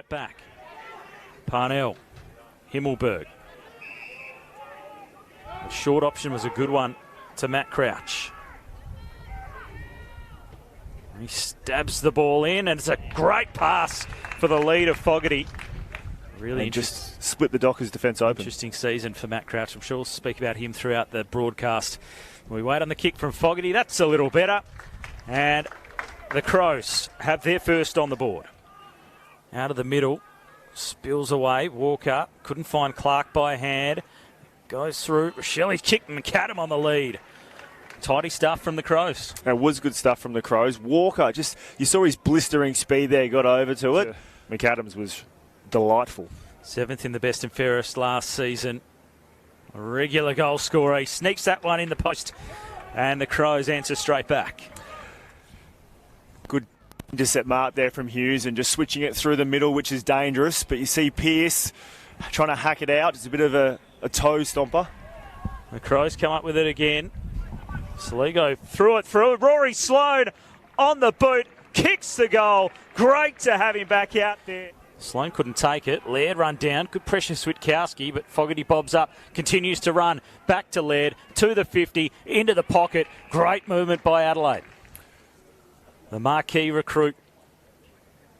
it back. Parnell. Himmelberg. The short option was a good one to Matt Crouch. He stabs the ball in, and it's a great pass for the lead of Fogarty. Really just split the Dockers' defence open. Interesting season for Matt Crouch. I'm sure we'll speak about him throughout the broadcast. We wait on the kick from Fogarty. That's a little better. And the Crows have their first on the board. Out of the middle. Spills away. Walker couldn't find Clark by hand. Goes through. Shelley's kicked McAdam on the lead. Tidy stuff from the Crows. It was good stuff from the Crows. Walker, you saw his blistering speed there, got over to it. Yeah. McAdams was delightful. 7th in the best and fairest last season. A regular goal scorer. He sneaks that one in the post, and the Crows answer straight back. Good intercept mark there from Hughes and just switching it through the middle, which is dangerous. But you see Pearce trying to hack it out. It's a bit of a toe stomper. The Crows come up with it again. Saligo threw it. Rory Sloan on the boot, kicks the goal. Great to have him back out there. Sloan couldn't take it. Laird run down. Good pressure, Switkowski, but Fogarty bobs up, continues to run. Back to Laird, to the 50, into the pocket. Great movement by Adelaide. The marquee recruit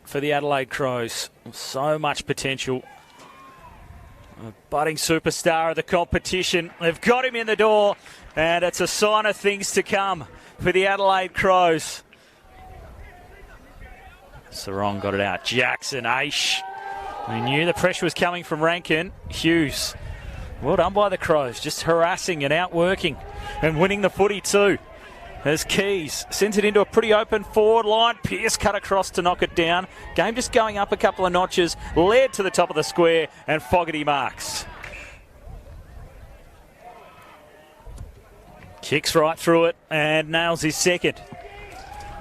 for the Adelaide Crows. So much potential. A budding superstar of the competition. They've got him in the door, and it's a sign of things to come for the Adelaide Crows. Sarong got it out. Jackson, Aish. They knew the pressure was coming from Rankin. Hughes. Well done by the Crows. Just harassing and outworking and winning the footy too. As Keys sends it into a pretty open forward line. Pearce cut across to knock it down. Game just going up a couple of notches. Led to the top of the square, and Fogarty marks. Kicks right through it and nails his second.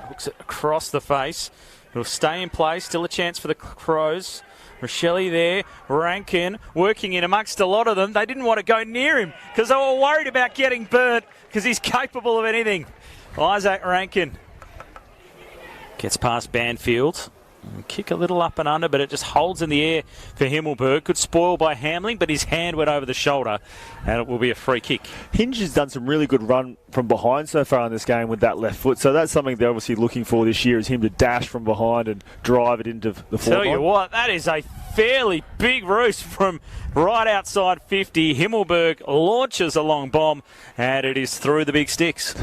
Hooks it across the face. It'll stay in place. Still a chance for the Crows. Rochelle there. Rankin working in amongst a lot of them. They didn't want to go near him because they were worried about getting burnt because he's capable of anything. Isaac Rankin gets past Banfield. Kick a little up and under, but it just holds in the air for Himmelberg. Good spoil by Hamling, but his hand went over the shoulder, and it will be a free kick. Hinge has done some really good run from behind so far in this game with that left foot, so that's something they're obviously looking for this year, is him to dash from behind and drive it into the forward line. Tell you what, that is a fairly big roost from right outside 50. Himmelberg launches a long bomb, and it is through the big sticks.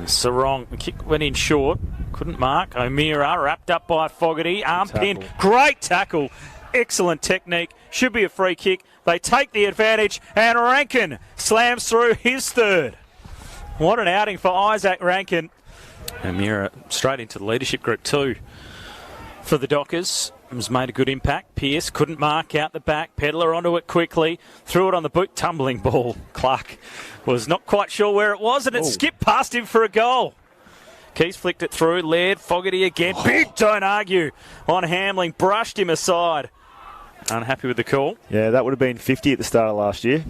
Sarong, the kick went in short. Couldn't mark. O'Meara wrapped up by Fogarty. Arm pin. Great tackle. Excellent technique. Should be a free kick. They take the advantage, and Rankin slams through his third. What an outing for Isaac Rankin. O'Meara straight into the leadership group too for the Dockers. Has made a good impact. Pearce couldn't mark out the back. Pedler onto it quickly. Threw it on the boot. Tumbling ball. Clark was not quite sure where it was, and it skipped past him for a goal. Keys flicked it through. Laird, Fogarty again. Big don't argue on Hamling. Brushed him aside. Unhappy with the call. Yeah, that would have been 50 at the start of last year.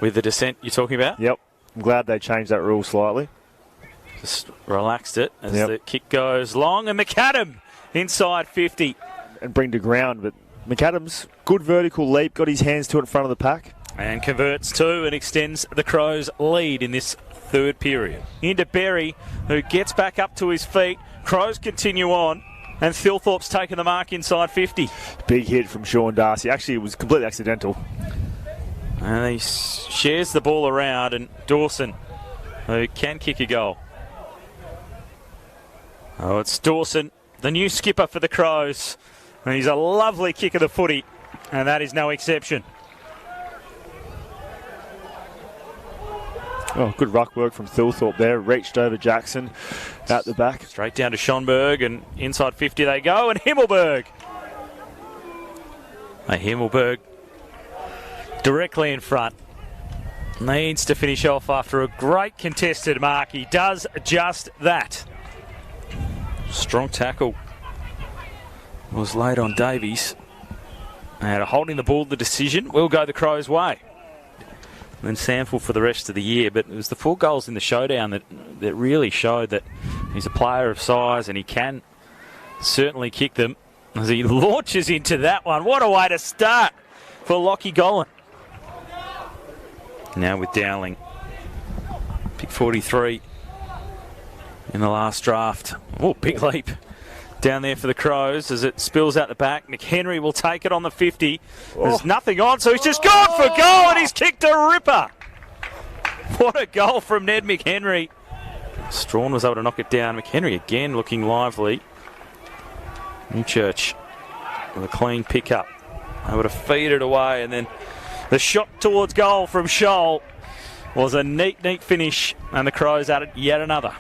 With the descent you're talking about? Yep. I'm glad they changed that rule slightly. Just relaxed it as the kick goes long. And McAdam inside 50. And bring to ground. But McAdam's good vertical leap. Got his hands to it in front of the pack. And converts two and extends the Crows' lead in this third period. Into Berry, who gets back up to his feet. Crows continue on, and Thilthorpe's taken the mark inside 50. Big hit from Sean Darcy. Actually, it was completely accidental. And he shares the ball around, and Dawson, who can kick a goal. Oh, it's Dawson, the new skipper for the Crows. And he's a lovely kick of the footy, and that is no exception. Oh, good ruck work from Thilthorpe there. Reached over Jackson out the back. Straight down to Schonberg, and inside 50 they go, and Himmelberg. Himmelberg directly in front. Needs to finish off after a great contested mark. He does just that. Strong tackle was laid on Davies. And holding the ball, the decision will go the Crows' way. And then Sample for the rest of the year, but it was the 4 goals in the showdown that really showed that he's a player of size and he can certainly kick them as he launches into that one. What a way to start for Lockie Gollan. Now with Dowling. Pick 43 in the last draft. Oh, big leap down there for the Crows as it spills out the back. McHenry will take it on the 50. There's nothing on, so he's just gone for goal and he's kicked a ripper. What a goal from Ned McHenry. Strawn was able to knock it down. McHenry again looking lively. Newchurch with a clean pickup. Able to feed it away, and then the shot towards goal from Scholl was a neat finish, and the Crows added yet another.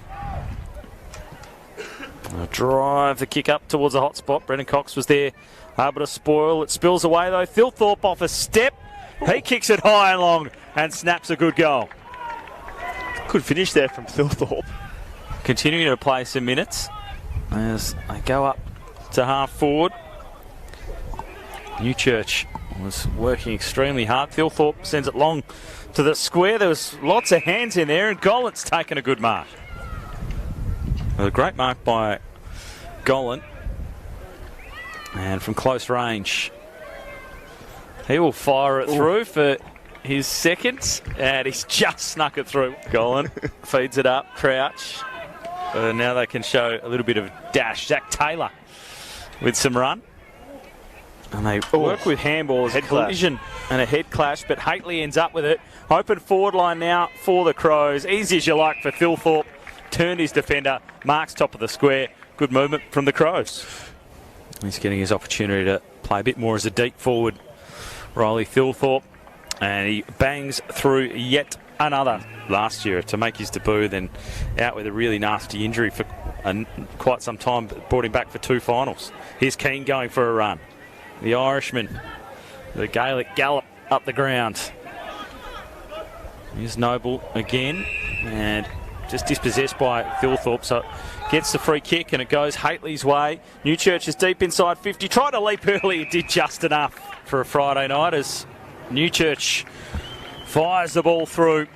A drive the kick up towards the hot spot. Brendan Cox was there, able to spoil. It spills away though. Thilthorpe off a step. He kicks it high and long and snaps a good goal. Good finish there from Thilthorpe. Continuing to play some minutes as they go up to half forward. Newchurch was working extremely hard. Thilthorpe sends it long to the square. There was lots of hands in there, and Gollan's taken a good mark. A great mark by Gollan. And from close range, he will fire it through for his second, and he's just snuck it through. Gollan feeds it up, Crouch. Now they can show a little bit of dash. Zach Taylor with some run. And they work with handballs, head collision and a head clash, but Haitley ends up with it. Open forward line now for the Crows. Easy as you like for Thilthorpe. Turned his defender, marks top of the square. Good movement from the Crows. He's getting his opportunity to play a bit more as a deep forward. Riley Thilthorpe, and he bangs through yet another last year to make his debut, then out with a really nasty injury for quite some time, but brought him back for 2 finals. Here's Keane going for a run. The Irishman, the Gaelic gallop up the ground. Here's Noble again, and just dispossessed by Thilthorpe, so gets the free kick and it goes Haitley's way. Newchurch is deep inside 50, tried to leap early, it did just enough for a Friday night as Newchurch fires the ball through.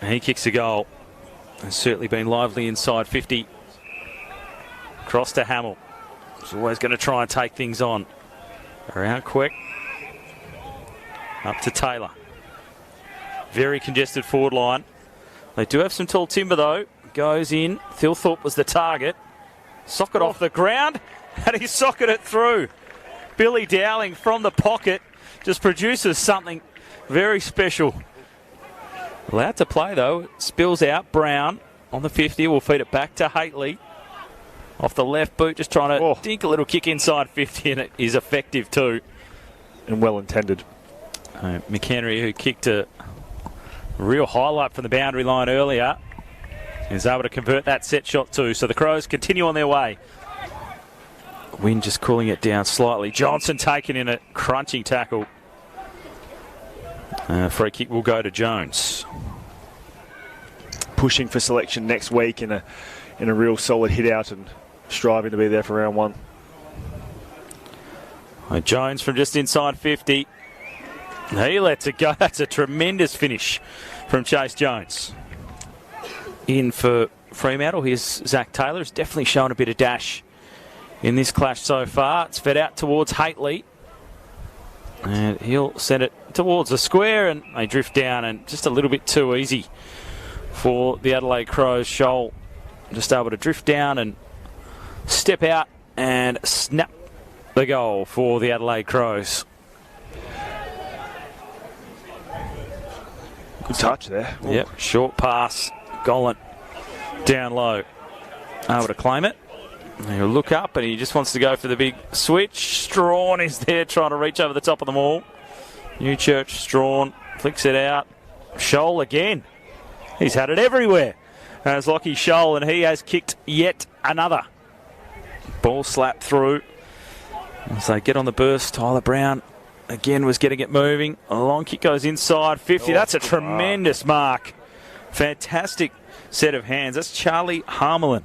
And he kicks a goal. Has certainly been lively inside 50. Cross to Hamill. He's always going to try and take things on. Around quick. Up to Taylor. Very congested forward line. They do have some tall timber though. Goes in. Thilthorpe was the target. Socket off the ground. And he socketed it through. Billy Dowling from the pocket just produces something very special. Allowed to play though. Spills out. Brown on the 50. Will feed it back to Haitley. Off the left boot, just trying to dink a little kick inside 50, and it is effective too. And well intended. McHenry, who kicked a real highlight from the boundary line earlier, is able to convert that set shot too. So the Crows continue on their way. Wind just cooling it down slightly. Johnson taking in a crunching tackle. Free kick will go to Jones. Pushing for selection next week in a real solid hit out and striving to be there for round 1. Jones from just inside 50. He lets it go. That's a tremendous finish from Chase Jones. In for Fremantle, here's Zach Taylor. He's definitely shown a bit of dash in this clash so far. It's fed out towards Haitley. And he'll send it towards the square, and they drift down, and just a little bit too easy for the Adelaide Crows. Scholl just able to drift down and step out and snap the goal for the Adelaide Crows. Good touch there. Yep, short pass. Gollan down low. Able to claim it. He'll look up and he just wants to go for the big switch. Strawn is there trying to reach over the top of the maul. Newchurch, Strawn, flicks it out. Scholl again. He's had it everywhere. As Lockie Scholl, and he has kicked yet another. Ball slapped through. As they get on the burst, Tyler Brown again was getting it moving. A long kick goes inside 50. That's a tremendous mark. Fantastic set of hands. That's Charlie Harmelin,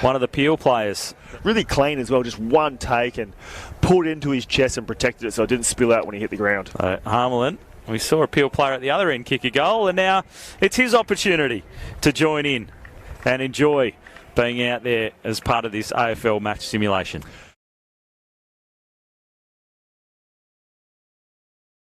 one of the Peel players. Really clean as well, just one take and pulled it into his chest and protected it so it didn't spill out when he hit the ground. Harmelin, we saw a Peel player at the other end kick a goal, and now it's his opportunity to join in and enjoy being out there as part of this AFL match simulation.